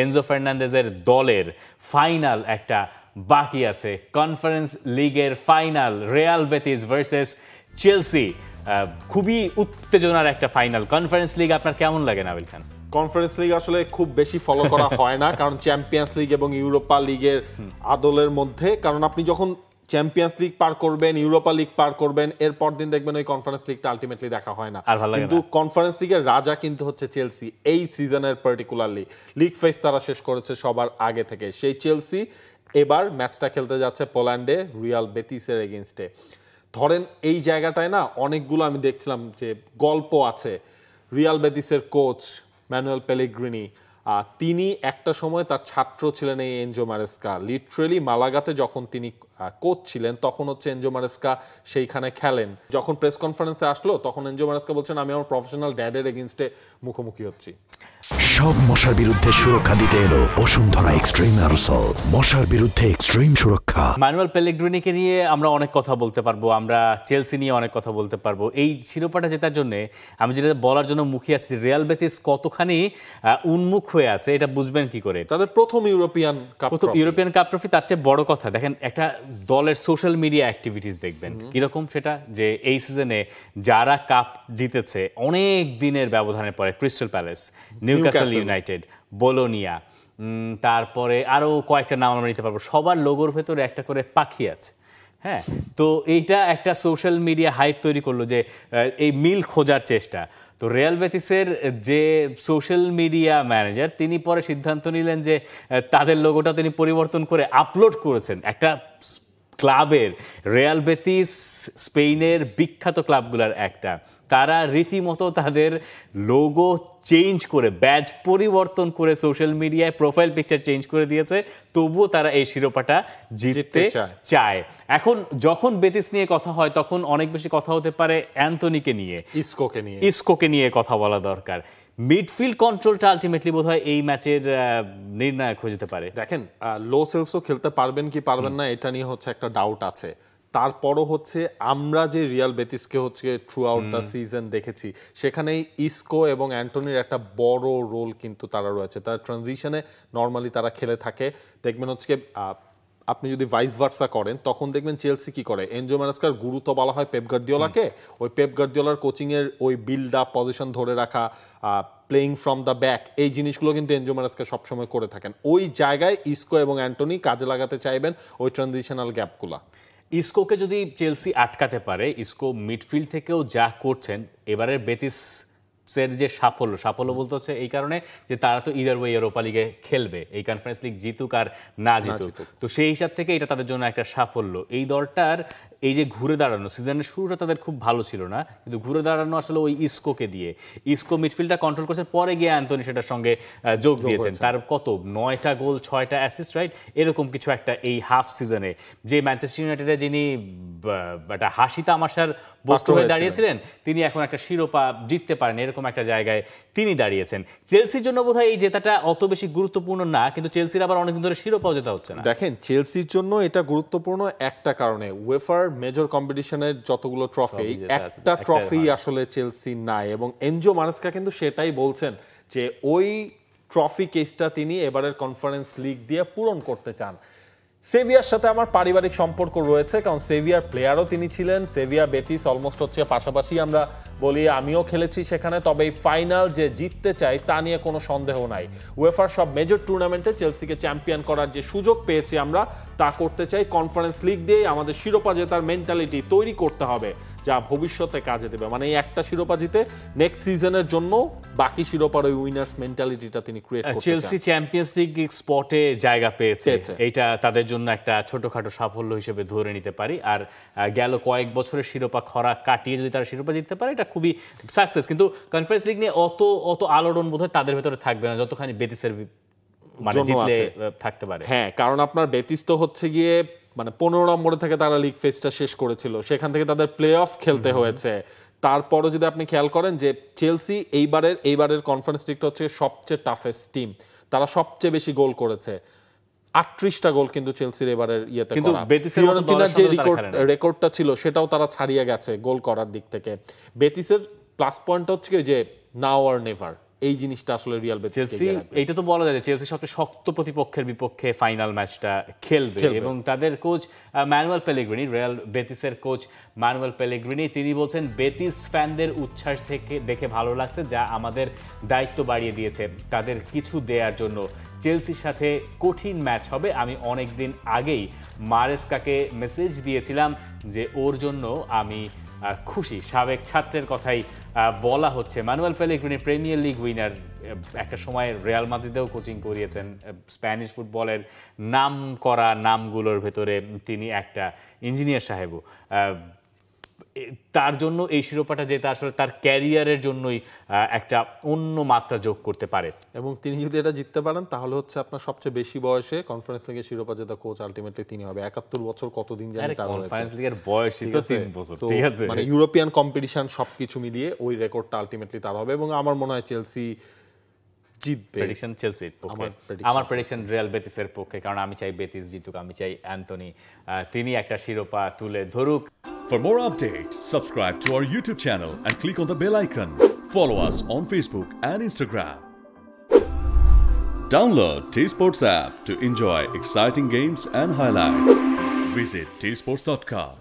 Enzo ফার্নান্দেজের দলের final একটা বাকি আছে, কনফারেন্স লিগের final, Real Betis versus Chelsea. খুবই উত্তেজনার একটা ফাইনাল। কনফারেন্স লিগ আপনার কেমন লাগে নাবিল খান? কনফারেন্স লিগ আসলে খুব বেশি ফলো করা হয় না, কারণ চ্যাম্পিয়ন্স লিগ এবং ইউরোপা লিগের আদলের মধ্যে, কারণ আপনি যখন চ্যাম্পিয়ন্স লিগ পার করবেন, ইউরোপা লিগ পার করবেন, এরপর দিন দেখবেন ওই কনফারেন্স লিগটা আলটিমেটলি দেখা হয় না। কিন্তু কনফারেন্স লিগের রাজা কিন্তু হচ্ছে চেলসি এই সিজনের পার্টিকুলারলি। লিগ ফেজ তারা শেষ করেছে সবার আগে থেকে। সেই চেলসি এবার ম্যাচটা খেলতে যাচ্ছে পোল্যান্ডে রিয়াল বেটিসের এগেইনস্টে। ধরেন এই জায়গাটায় না অনেকগুলো আমি দেখছিলাম যে গল্প আছে। রিয়াল বেটিসের কোচ ম্যানুয়েল পেলেগ্রিনি, তিনি একটা সময় তার ছাত্র ছিলেন এই এনজো মারেস্কা। লিটারেলি মালাগাতে যখন তিনি কোচ ছিলেন তখন হচ্ছে এনজো মারেস্কা সেইখানে খেলেন। যখন প্রেস কনফারেন্সে আসলো তখন এনজো মারেস্কা বলছেন, আমি আমার প্রফেশনাল ড্যাডের এগেইনস্টে মুখোমুখি হচ্ছি। সব মশার বিরুদ্ধে সুরক্ষা দিতে এলো বসুন্ধরা এক্সট্রিম অ্যারোসল, মশার বিরুদ্ধে এক্সট্রিম সুরক্ষা। ম্যানুয়েল পেলেগ্রিনিকে নিয়ে আমরা অনেক কথা বলতে পারবো, আমরা চেলসি নিয়ে অনেক কথা বলতে পারবো। এই শিরোপাটা জেতার জন্য আমি যেটা বলার জন্য মুখিয়ে আছি, রিয়াল বেটিস কতখানি উন্মুখ হয়ে আছে এটা বুঝবেন কি করে। তাদের প্রথম ইউরোপিয়ান কাপ ট্রফি। তার চেয়ে বড় কথা দেখেন একটা দলের সোশ্যাল মিডিয়া অ্যাক্টিভিটিস দেখবেন কিরকম সেটা, যে এই সিজনে যারা কাপ জিতেছে অনেক দিনের ব্যবধানের পরে, crystal palace, Newcastle United, Bologna, তারপরে আরও কয়েকটা নাম আমরা নিতে পারবো, সবার লোগোর ভেতরে একটা করে পাখি আছে। হ্যাঁ, তো এইটা একটা সোশ্যাল মিডিয়া হাইপ তৈরি করলো যে এই মিল খোঁজার চেষ্টা। তো রিয়াল বেটিসের যে সোশ্যাল মিডিয়া ম্যানেজার তিনি পরে সিদ্ধান্ত নিলেন যে তাদের লোগোটা তিনি পরিবর্তন করে আপলোড করেছেন একটা ক্লাবের, রিয়াল বেটিস স্পেনের বিখ্যাত ক্লাবগুলোর একটা। তারা রীতিমতো তাদের লোগো চেঞ্জ করে, ব্যাজ পরিবর্তন করে, সোশ্যাল মিডিয়ায় প্রোফাইল পিকচার চেঞ্জ করে দিয়েছে, তবুও তারা এই শিরোপাটা জিততে চায়। এখন যখন বেটিস নিয়ে কথা হয় তখন অনেক বেশি কথা হতে পারে অ্যান্থনিকে নিয়ে, ইসকোকে নিয়ে কথা বলা দরকার। মিডফিল্ড কন্ট্রোলটা আলটিমেটলি বোধহয় এই ম্যাচের নির্ণায়ক হয়ে যেতে পারে। দেখেন লো সেলসও খেলতে পারবেন কি পারবেন না এটা নিয়ে হচ্ছে একটা ডাউট আছে। তারপরও হচ্ছে আমরা যে রিয়াল বেটিসকে হচ্ছে থ্রু আউট দ্য সিজন দেখেছি, সেখানেই ইসকো এবং অ্যান্টনির একটা বড় রোল কিন্তু তারা রয়েছে। তার ট্রানজিশনে নর্মালি তারা খেলে থাকে। দেখবেন হচ্ছে আপনি যদি ভাইস ভার্সা করেন তখন দেখবেন চেলসি কি করে, এনজো মারেস্কার গুরুত্ব বলা হয় পেপ গার্দিওলাকে। ওই পেপ গার্দিওলার কোচিংয়ের ওই বিল্ড আপ, পজিশন ধরে রাখা, প্লেইং ফ্রম দ্য ব্যাক, এই জিনিসগুলো কিন্তু এনজো মারেস্কা সবসময় করে থাকেন। ওই জায়গায় ইসকো এবং অ্যান্টনি কাজে লাগাতে চাইবেন ওই ট্রানজিশনাল গ্যাপগুলা। ইসকোকে যদি চেলসি আটকাতে পারে, ইসকো মিডফিল্ড থেকেও যা করছেন, এবারের বেটিসের যে সাফল্য বলতে হচ্ছে এই কারণে যে তারা তো ইদার ওয়ে ইউরোপা লিগে খেলবে, এই কনফারেন্স লিগ জিতুক আর না জিতুক, তো সেই হিসাব থেকে এটা তাদের জন্য একটা সাফল্য। এই দলটার এই যে ঘুরে দাঁড়ানো, সিজনের শুরুটা তাদের খুব ভালো ছিল না, কিন্তু ঘুরে দাঁড়ানো আসলে ওই ইসকোকে দিয়ে। ইসকো মিডফিল্ডটা কন্ট্রোল করছে, পরে গিয়ে অ্যান্থনি সেটার সঙ্গে যোগ দিয়েছেন। তার কত 9টা গোল 6টা অ্যাসিস্ট, রাইট, এরকম কিছু একটা এই হাফ সিজনে। যে ম্যানচেস্টার ইউনাইটেডে যিনি একটা হাসি তামাশার বস্তু হয়ে দাঁড়িয়েছিলেন, তিনি এখন একটা শিরোপা জিততে পারেন, এরকম একটা জায়গায় তিনি দাঁড়িয়েছেন। চেলসির জন্য বোধহয় এই জেতাটা অত বেশি গুরুত্বপূর্ণ না, কিন্তু চেলসির আবার অনেকদিন ধরে শিরোপাও জেতা হচ্ছে না। দেখেন চেলসির জন্য এটা গুরুত্বপূর্ণ একটা কারণে, উয়েফার মেজর কম্পিটিশনের যতগুলো ট্রফি, একটা ট্রফি আসলে চেলসি নাই, এবং এনজো মারেস্কা কিন্তু সেটাই বলছেন যে ওই ট্রফি কেসটা তিনি এবারের কনফারেন্স লিগ দিয়ে পূরণ করতে চান। সেভিয়ার সাথে আমার পারিবারিক সম্পর্ক রয়েছে, কারণ সেভিয়ার প্লেয়ারও তিনি ছিলেন। সেভিয়া বেটিস অলমোস্ট হচ্ছে পাশাপাশি আমরা বলি, আমিও খেলেছি সেখানে। তবে এই ফাইনাল যে জিততে চাই তা নিয়ে কোনো সন্দেহ নাই। উয়েফার সব মেজর টুর্নামেন্টে চেলসিকে চ্যাম্পিয়ন করার যে সুযোগ পেয়েছি আমরা, তা করতে চাই। কনফারেন্স লিগ দিয়ে আমাদের শিরোপা জেতার মেন্টালিটি তৈরি করতে হবে, যা ভবিষ্যতে কাজে দেবে। মানে এই একটা শিরোপা জিতে নেক্সট সিজনের জন্য বাকি শিরোপার ওই উইনার্স মেন্টালিটিটা তিনি ক্রিয়েট করতে চান। চেলসি চ্যাম্পিয়ন্স লিগ স্পটে জায়গা পেয়েছে, এইটা তাদের জন্য একটা ছোটখাটো সাফল্য হিসেবে ধরে নিতে পারি। আর গেল কয়েক বছরের শিরোপা খরা কাটিয়ে যদি তারা শিরোপা জিততে পারে, এটা খুবই সাকসেস। কিন্তু কনফারেন্স লিগ নিয়ে অত আলোড়ন বোধহয় তাদের ভেতরে থাকবে না যতখানি বেটিসের থাকতে পারে। হ্যাঁ, কারণ আপনার বেটিস তো হচ্ছে গিয়ে মানে 15 নম্বরে থেকে তারা লিগ ফেজটা শেষ করেছিল, সেখান থেকে তাদের প্লে অফ খেলতে হয়েছে। তারপরও যদি আপনি খেয়াল করেন যে চেলসি এইবারের কনফারেন্স লিগটা হচ্ছে সবচেয়ে টাফেস্ট টিম, তারা সবচেয়ে বেশি গোল করেছে, 38টা গোল কিন্তু চেলসির এবারের ইয়েতে করা। ফিওরেন্তিনার যে রেকর্ডটা ছিল সেটাও তারা ছাড়িয়ে গেছে গোল করার দিক থেকে। বেটিসের প্লাস পয়েন্ট হচ্ছে যে নাও আর নেভার, এই জিনিসটা আসলে রিয়াল বেটিস চেলসি, এইটা তো বলা যায় যে চেলসি সবচেয়ে শক্ত প্রতিপক্ষের বিপক্ষে ফাইনাল ম্যাচটা খেলবে এবং তাদের কোচ ম্যানুয়েল পেলেগ্রিনি, রিয়াল বেটিসের কোচ ম্যানুয়েল পেলেগ্রিনি, তিনি বলছেন বেটিস ফ্যানদের উচ্ছ্বাস থেকে দেখে ভালো লাগছে, যা আমাদের দায়িত্ব বাড়িয়ে দিয়েছে তাদের কিছু দেওয়ার জন্য। চেলসির সাথে কঠিন ম্যাচ হবে। আমি অনেক দিন আগেই মারেস্কাকে মেসেজ দিয়েছিলাম যে ওর জন্য আমি খুশি। সাবেক ছাত্রের কথাই বলা হচ্ছে। Manuel Pellegrini premier league winner, একটা সময় রিয়াল মাদ্রিদেও কোচিং করিয়েছেন। স্প্যানিশ ফুটবলের নাম করা নামগুলোর ভেতরে তিনি একটা। ইঞ্জিনিয়ার সাহেবও, তার জন্য এই শিরোপাটা যেটা আসলে তার ক্যারিয়ারের জন্যই একটা অন্য মাত্রা যোগ করতে পারে। এবং তিনি যদি এটা জিততে পারেন তাহলে হচ্ছে আপনার সবচেয়ে বেশি বয়সে কনফারেন্স লিগের শিরোপা জেতা কোচ আলটিমেটলি তিনি হবে। 71 বছর কতদিন জানি তার হয়েছে। কনফারেন্স লিগের বয়সই তো 3 বছর, ঠিক আছে? মানে ইউরোপিয়ান কম্পিটিশন সবকিছু মিলিয়ে ওই রেকর্ডটা আলটিমেটলি তার হবে এবং আমার মনে হয় চেলসি জিতবে। প্রেডিকশন চেলসির পক্ষে, আমার প্রেডিকশন রিয়াল বেটিসের পক্ষে, কারণ আমি চাই বেটিস জিতুক, আমি চাই অ্যান্টনি তিনি একটা শিরোপা তুলে ধরুক। For more updates, subscribe to our YouTube channel and click on the bell icon. Follow us on Facebook and Instagram. Download T-Sports app to enjoy exciting games and highlights. Visit tsports.com.